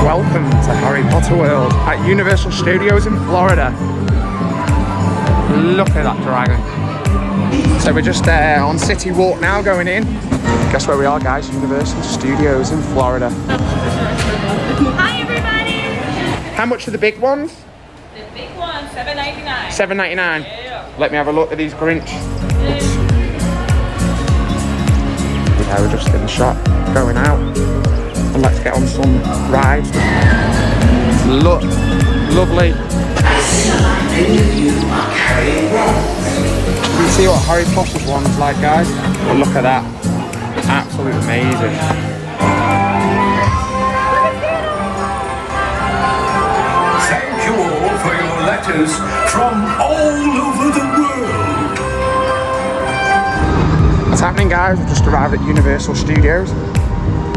Welcome to Harry Potter World at Universal Studios in Florida. Look at that dragon. So we're just on City Walk now, going in. Guess where we are, guys? Universal Studios in Florida. Hi everybody! How much are the big ones? The big one, $7.99. $7.99. Yeah. Let me have a look at these Grinch. Yeah, we're just in the shop, going out. And let's get on some rides. Look, lovely. You can see what Harry Potter's one's like, guys. But look at that. Absolutely amazing. Thank you all for your letters from all over the world. What's happening, guys? We've just arrived at Universal Studios.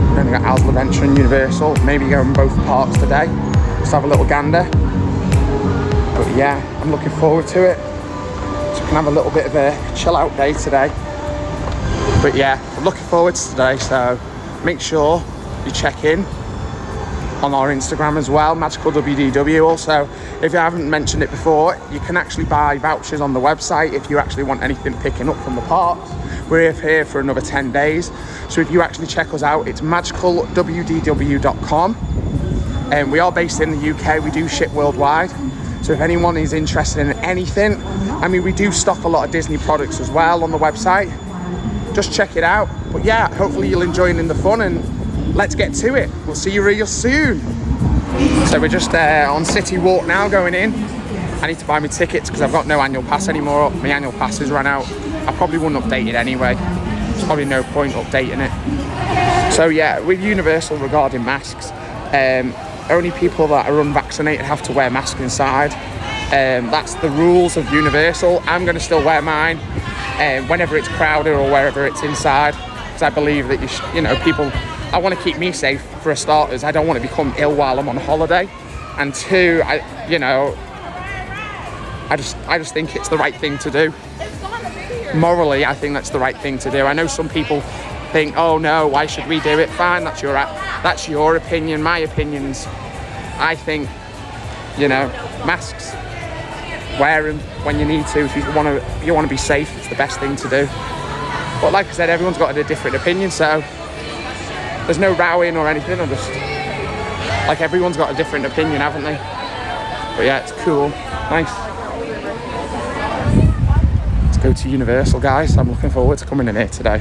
We're going to get Asla Adventure and Universal. Maybe go in both parks today. Just have a little gander. But yeah, I'm looking forward to it. So we can have a little bit of a chill out day today. But yeah, I'm looking forward to today. So make sure you check in on our Instagram as well, Magical WDW. Also, if you haven't mentioned it before, you can actually buy vouchers on the website if you actually want anything picking up from the parks. We're here for another 10 days. So if you actually check us out, it's magicalwdw.com. And we are based in the UK, we do ship worldwide. So if anyone is interested in anything, I mean, we do stock a lot of Disney products as well on the website. Just check it out. But yeah, hopefully you'll enjoy the fun, and let's get to it. We'll see you real soon. So we're just on City Walk now, going in. I need to buy my tickets because I've got no annual pass anymore. My annual pass has run out. I probably wouldn't update it anyway. There's probably no point updating it. So yeah, with Universal regarding masks, only people that are unvaccinated have to wear masks inside. That's the rules of Universal. I'm going to still wear mine whenever it's crowded or wherever it's inside, because I believe that you know, people. I want to keep me safe for starters. I don't want to become ill while I'm on holiday, and two, I just think it's the right thing to do. Morally, I think that's the right thing to do. I know some people think, oh no, why should we do it? Fine, that's your opinion. My opinions, I think, you know, masks, wear them when you need to. If you want to be safe, it's the best thing to do. But like I said, everyone's got a different opinion, so there's no rowing or anything. I'm just like, everyone's got a different opinion, haven't they? But yeah, it's cool, nice. Go to Universal, guys. I'm looking forward to coming in here today.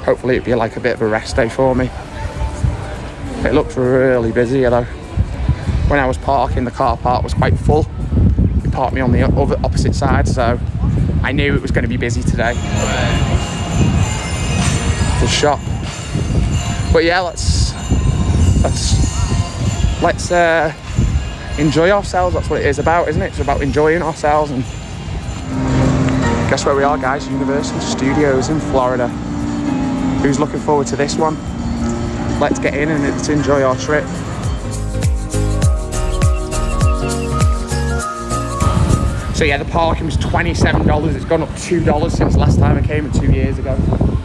Hopefully it'll be like a bit of a rest day for me. It looks really busy though. When I was parking, the car park was quite full. They parked me on the opposite side, so I knew it was going to be busy today. The shop. But yeah, let's enjoy ourselves. That's what it is about, isn't it? It's about enjoying ourselves. And guess where we are, guys? Universal Studios in Florida. Who's looking forward to this one? Let's get in and let's enjoy our trip. So yeah, the parking was $27. It's gone up $2 since last time I came, 2 years ago.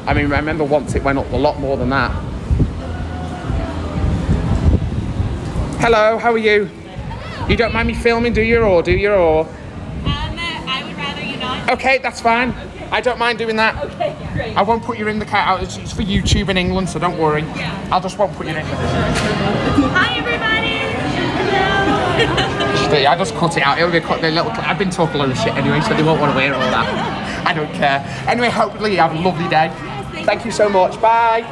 I mean, I remember once it went up a lot more than that. Hello, how are you? You don't mind me filming, do you? Or? I would rather you not. Okay, that's fine. Okay. I don't mind doing that. Okay, great. I won't put you in the car. It's for YouTube in England, so don't worry. Yeah. I just won't put you in. Hi everybody! I just cut it out. It'll be cut the little. I've been talking a load of shit anyway, so they won't want to hear all that. I don't care. Anyway, hopefully you have a lovely day. Thank you so much. Bye.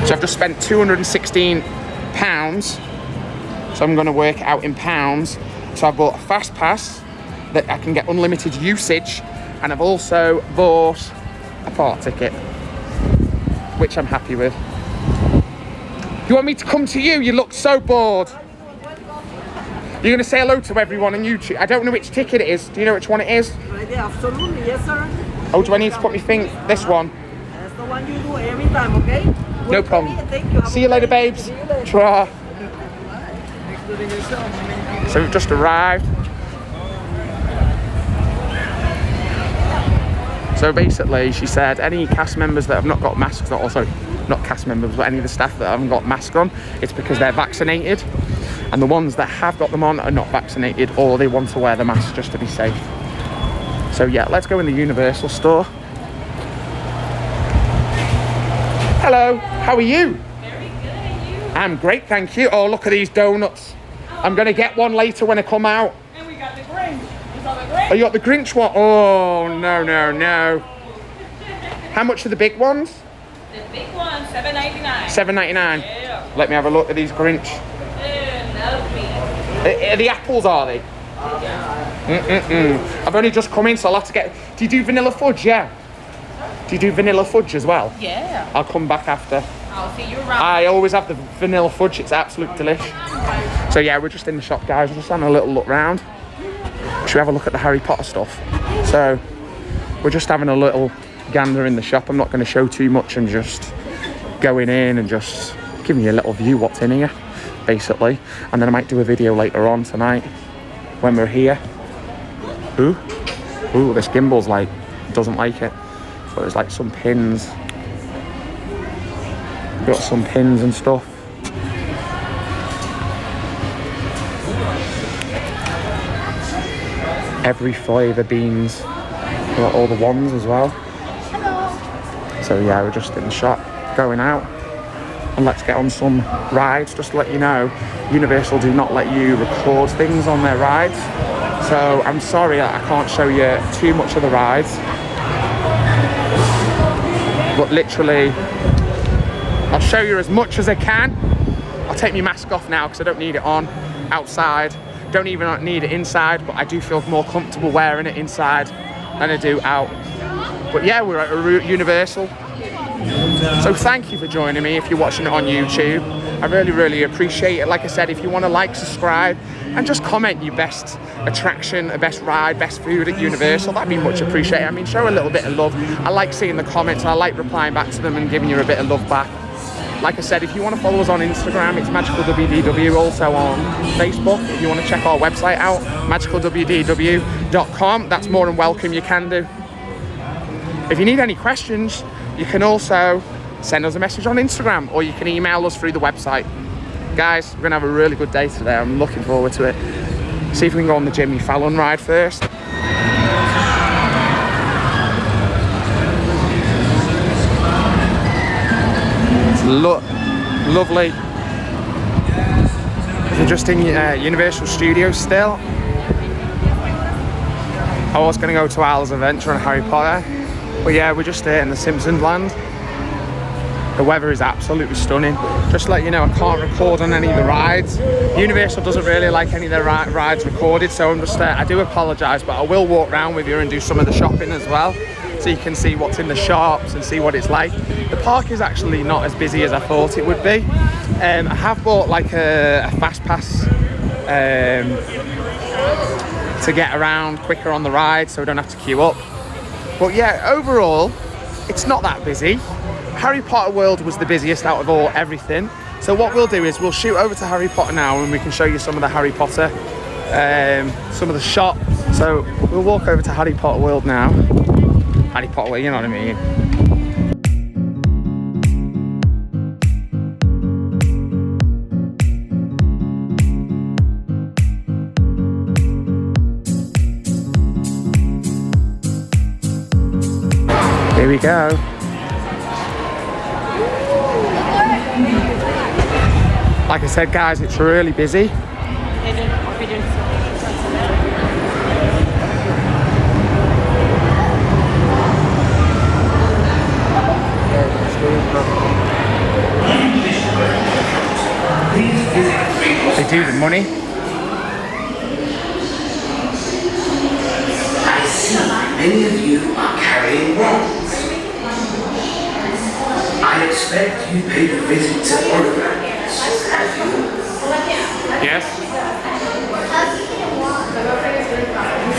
So I've just spent £216. So I'm going to work it out in pounds. So I bought a fast pass that I can get unlimited usage, and I've also bought a park ticket, which I'm happy with. You want me to come to you? You look so bored. You're going to say hello to everyone on YouTube. I don't know which ticket it is. Do you know which one it is? Absolutely, yes, sir. Oh, do I need to put my thing? This one? That's the one you do every time, okay? No problem. See you later, babes. Tra. So we've just arrived. So basically, she said any cast members that have not got masks, also not cast members, but any of the staff that haven't got masks on, it's because they're vaccinated. And the ones that have got them on are not vaccinated, or they want to wear the mask just to be safe. So yeah, let's go in the Universal store. Hello, how are you? Very good, and you? I'm great, thank you. Oh, look at these donuts. I'm gonna get one later when I come out. And we got the Grinch. You saw the Grinch? Oh, you got the Grinch one? Oh, no, no, no. How much are the big ones? The big one, $7.99. $7.99. Yeah. Let me have a look at these Grinch. Lovely. The apples, are they? I've only just come in, so I'll have to get... Do you do vanilla fudge? Yeah. Do you do vanilla fudge as well? Yeah. I'll come back after. I'll see you around. I always have the vanilla fudge. It's absolute delish. So yeah, we're just in the shop, guys. We're just having a little look round. Should we have a look at the Harry Potter stuff? So we're just having a little gander in the shop. I'm not going to show too much and just going in and just giving you a little view what's in here, basically. And then I might do a video later on tonight when we're here. Ooh, this gimbal's like, doesn't like it. So there's like some pins. Got some pins and stuff. Every flavour beans. Got all the ones as well. So yeah, we're just in the shop, going out. And let's get on some rides. Just to let you know, Universal do not let you record things on their rides. So I'm sorry that I can't show you too much of the rides. But literally, I'll show you as much as I can. I'll take my mask off now because I don't need it on outside. Don't even need it inside, but I do feel more comfortable wearing it inside than I do out. But yeah, we're at Universal. So thank you for joining me if you're watching it on YouTube. I really, really appreciate it. Like I said, if you want to like, subscribe, and just comment your best attraction, best ride, best food at Universal, that'd be much appreciated. I mean, show a little bit of love. I like seeing the comments, I like replying back to them and giving you a bit of love back. Like I said, if you want to follow us on Instagram, it's magicalwdw. Also on Facebook, if you want to check our website out, magicalwdw.com. That's more than welcome, you can do. If you need any questions, you can also send us a message on Instagram, or you can email us through the website. Guys, we're going to have a really good day today. I'm looking forward to it. See if we can go on the Jimmy Fallon ride first. It's lovely. We're just in Universal Studios still. I was going to go to Islands of Adventure and Harry Potter, but yeah, we're just here in the Simpsons land. The weather is absolutely stunning. Just to let you know, I can't record on any of the rides. Universal doesn't really like any of their rides recorded, so I'm just I do apologise, but I will walk around with you and do some of the shopping as well, so you can see what's in the shops and see what it's like. The park is actually not as busy as I thought it would be. I have bought like a fast pass to get around quicker on the ride, so we don't have to queue up. But yeah, overall, it's not that busy. Harry Potter World was the busiest out of everything. So what we'll do is we'll shoot over to Harry Potter now, and we can show you some of the Harry Potter, some of the shops. So we'll walk over to Harry Potter World now. Harry Potter World, you know what I mean. Here we go. Like I said, guys, it's really busy. They do the money. I see many of you are carrying wands. I expect you paid a visit to Ollivanders, have you? Yes.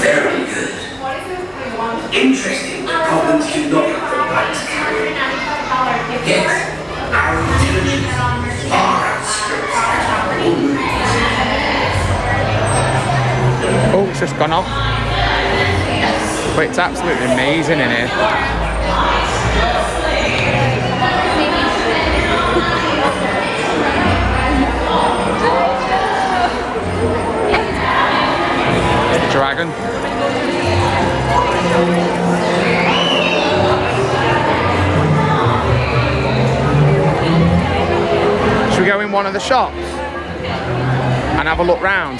Very good. Interesting that goblins do not have the right to carry. Yet, our intelligence far outstrips that of all movies. Oh, it's just gone off. But it's absolutely amazing in here. Dragon. Should we go in one of the shops and have a look round?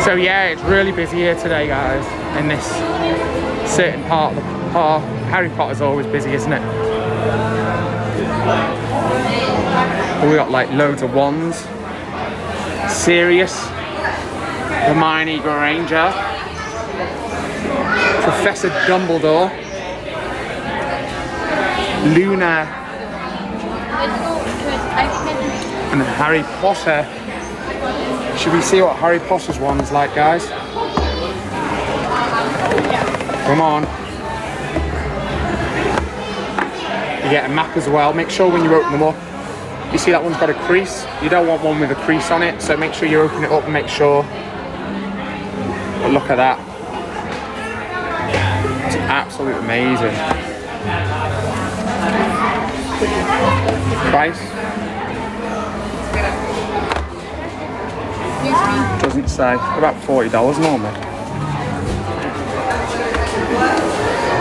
So yeah, it's really busy here today, guys, in this certain part of the park. Harry Potter's always busy, isn't it? But we got like loads of wands. Sirius, Hermione Granger, Professor Dumbledore, Luna, and Harry Potter. Should we see what Harry Potter's one's like, guys? Come on. You get a map as well. Make sure when you open them up, you see that one's got a crease. You don't want one with a crease on it, so make sure you open it up and make sure. But look at that. It's absolutely amazing. Price? Doesn't say. About $40 normally.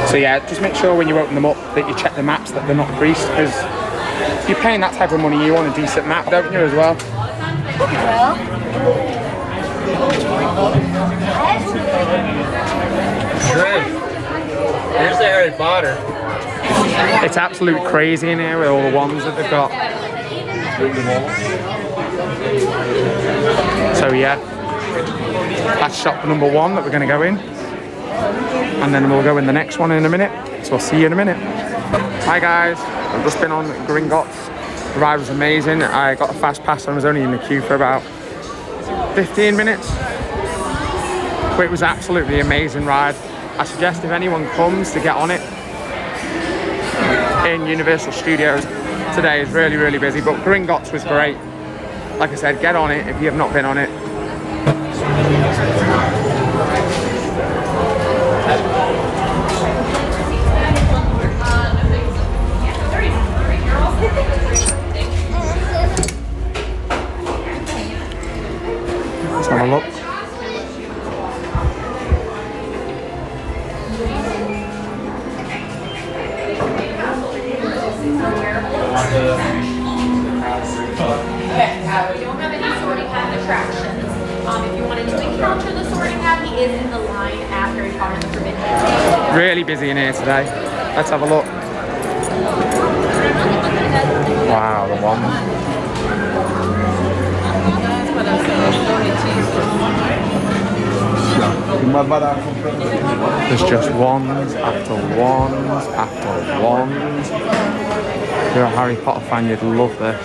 So yeah, just make sure when you open them up that you check the maps that they're not creased, because if you're paying that type of money, you want a decent map, don't you, as well? Here's the Harry Potter. It's absolute crazy in here with all the ones that they've got. So yeah, that's shop number 1 that we're going to go in, and then we'll go in the next one in a minute. So I'll see you in a minute. Hi guys, I've just been on Gringotts. The ride was amazing. I got a fast pass and was only in the queue for about 15 minutes. But it was absolutely amazing ride. I suggest if anyone comes to get on it in Universal Studios. Today is really, really busy, but Gringotts was great. Like I said, get on it if you have not been on it. Let's have a look. We don't have any sorting hat attractions. If you wanted to encounter the sorting hat, he is in the line at Harry Potter and the Forbidden Temple. Really busy in here today. Let's have a look. Wow, the one. There's just ones after ones after ones. If you're a Harry Potter fan, you'd love this.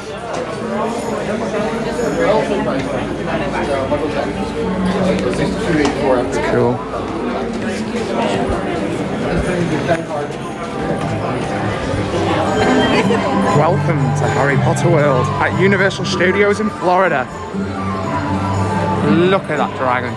It's cool. Welcome to Harry Potter World at Universal Studios in Florida. Look at that dragon.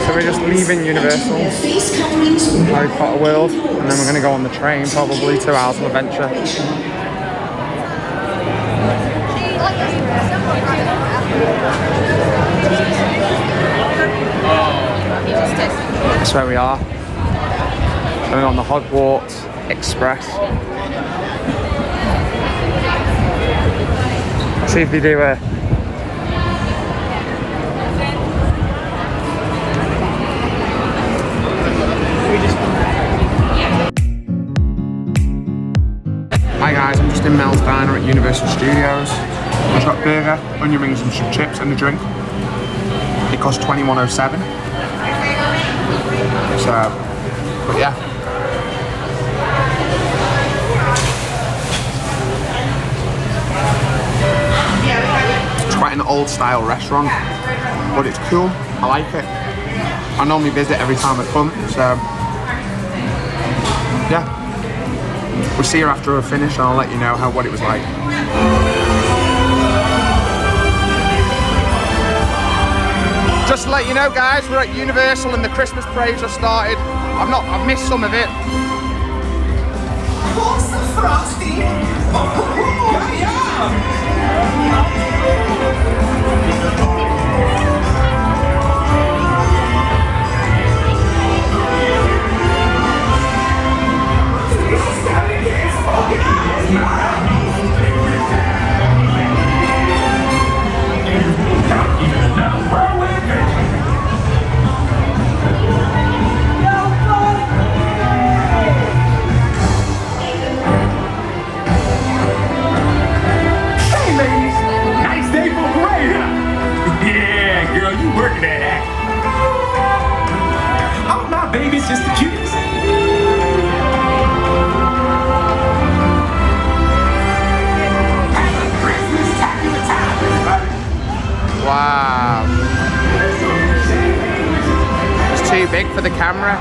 So we're just leaving Universal, Harry Potter World, and then we're going to go on the train probably to Isles of Adventure. That's where we are. Going on the Hogwarts Express. See if you do a... Hi guys, I'm just in Mel's Diner at Universal Studios. I've got burger, onion rings and some chips and a drink. It costs $21.07. So, but yeah. It's quite an old style restaurant, but it's cool. I like it. I normally visit every time I come, so yeah. We'll see you after I finish and I'll let you know what it was like. Just to let you know guys, we're at Universal and the Christmas parade just started. I've missed some of it. What's the frosty? Baby's just the cutest. Wow. It's too big for the camera.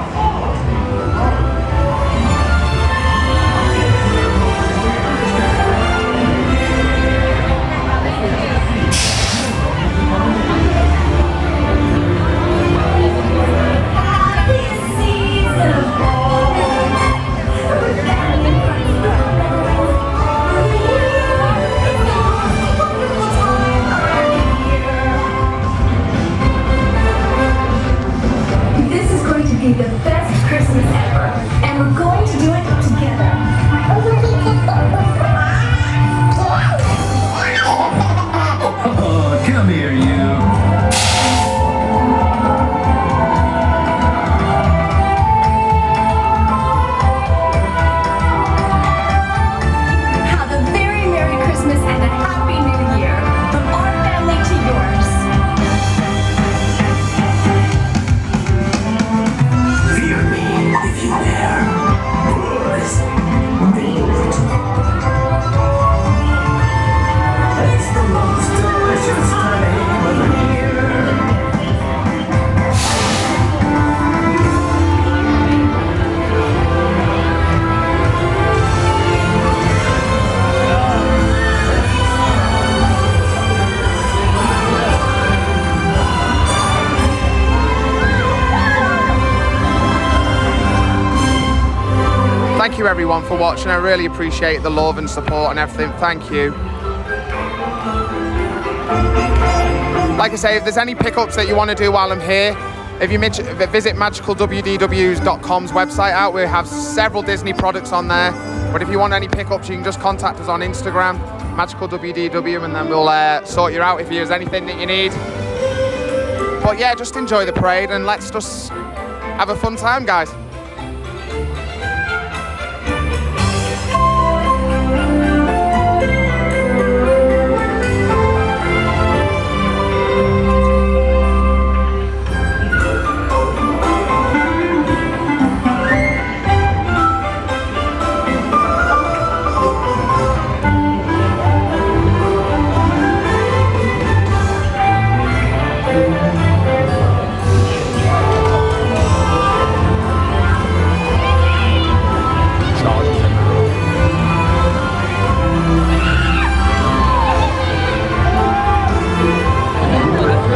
The best Christmas ever, and we're going to do it together. Oh, come here, you. Have a very Merry Christmas and a Happy New Year from our family to yours. Fear me if you dare. Boys, it's the most delicious time of the year. Thank you everyone for watching. I really appreciate the love and support and everything. Thank you. Like I say, if there's any pickups that you want to do while I'm here, if you visit magicalwdws.com's website out, we have several Disney products on there. But if you want any pickups, you can just contact us on Instagram, magicalwdw, and then we'll sort you out if there's anything that you need. But yeah, just enjoy the parade and let's just have a fun time, guys.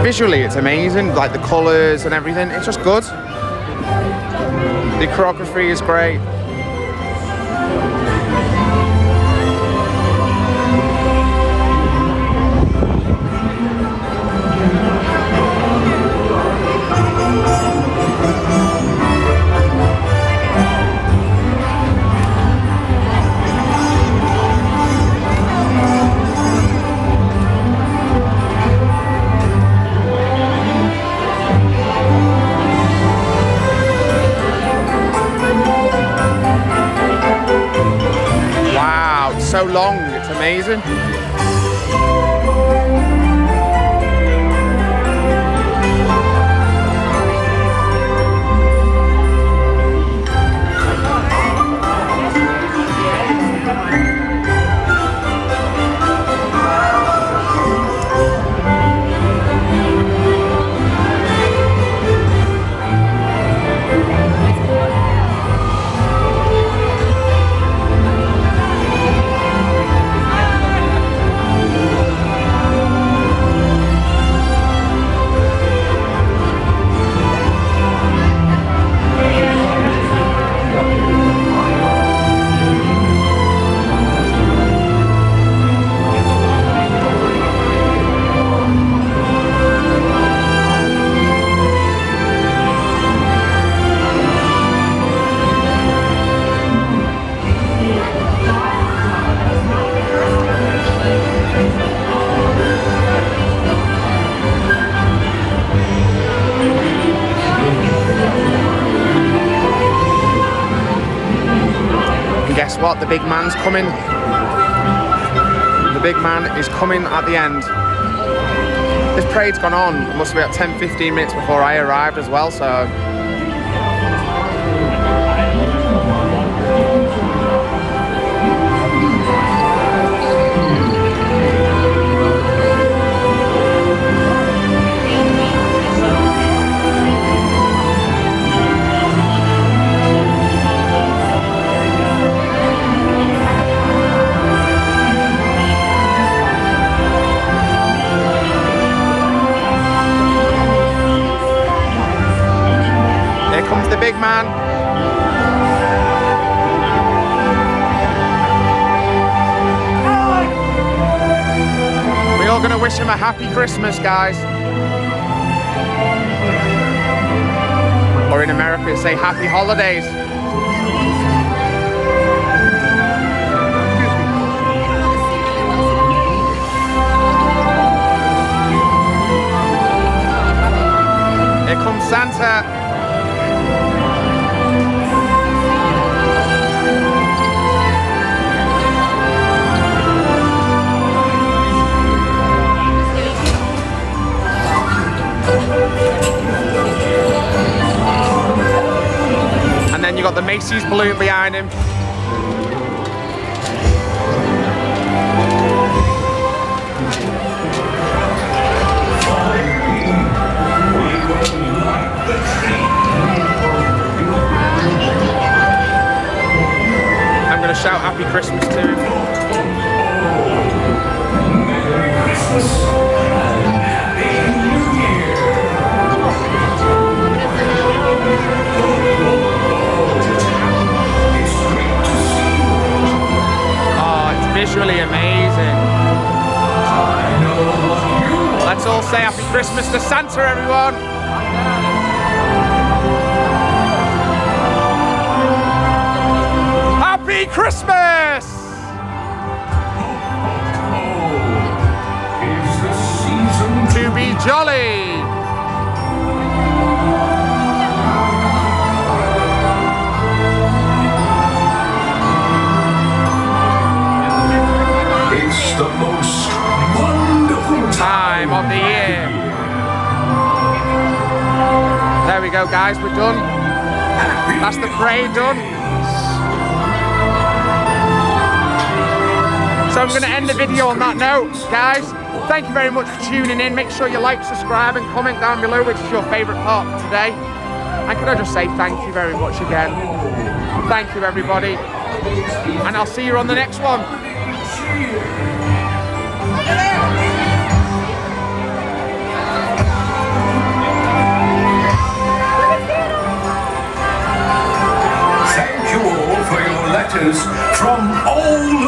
Visually it's amazing, like the colours and everything, it's just good. The choreography is great. amazing. Guess what? The big man's coming. The big man is coming at the end. This parade's gone on. It must be about 10-15 minutes before I arrived as well, so. Comes the big man. We're all gonna wish him a happy Christmas, guys. Or in America, say happy holidays. Here comes Santa. And then you got the Macy's balloon behind him. I'm going to shout Happy Christmas to him. Visually amazing. Let's all say Happy Christmas to Santa, everyone. Happy Christmas! Is the season To be jolly. It's the most wonderful Time of the year. There we go, guys, we're done. That's the parade done. So I'm going to end the video on that note, guys. Thank you very much for tuning in. Make sure you like, subscribe and comment down below which is your favourite part for today. And can I just say thank you very much again. Thank you, everybody. And I'll see you on the next one. Thank you all for your letters from all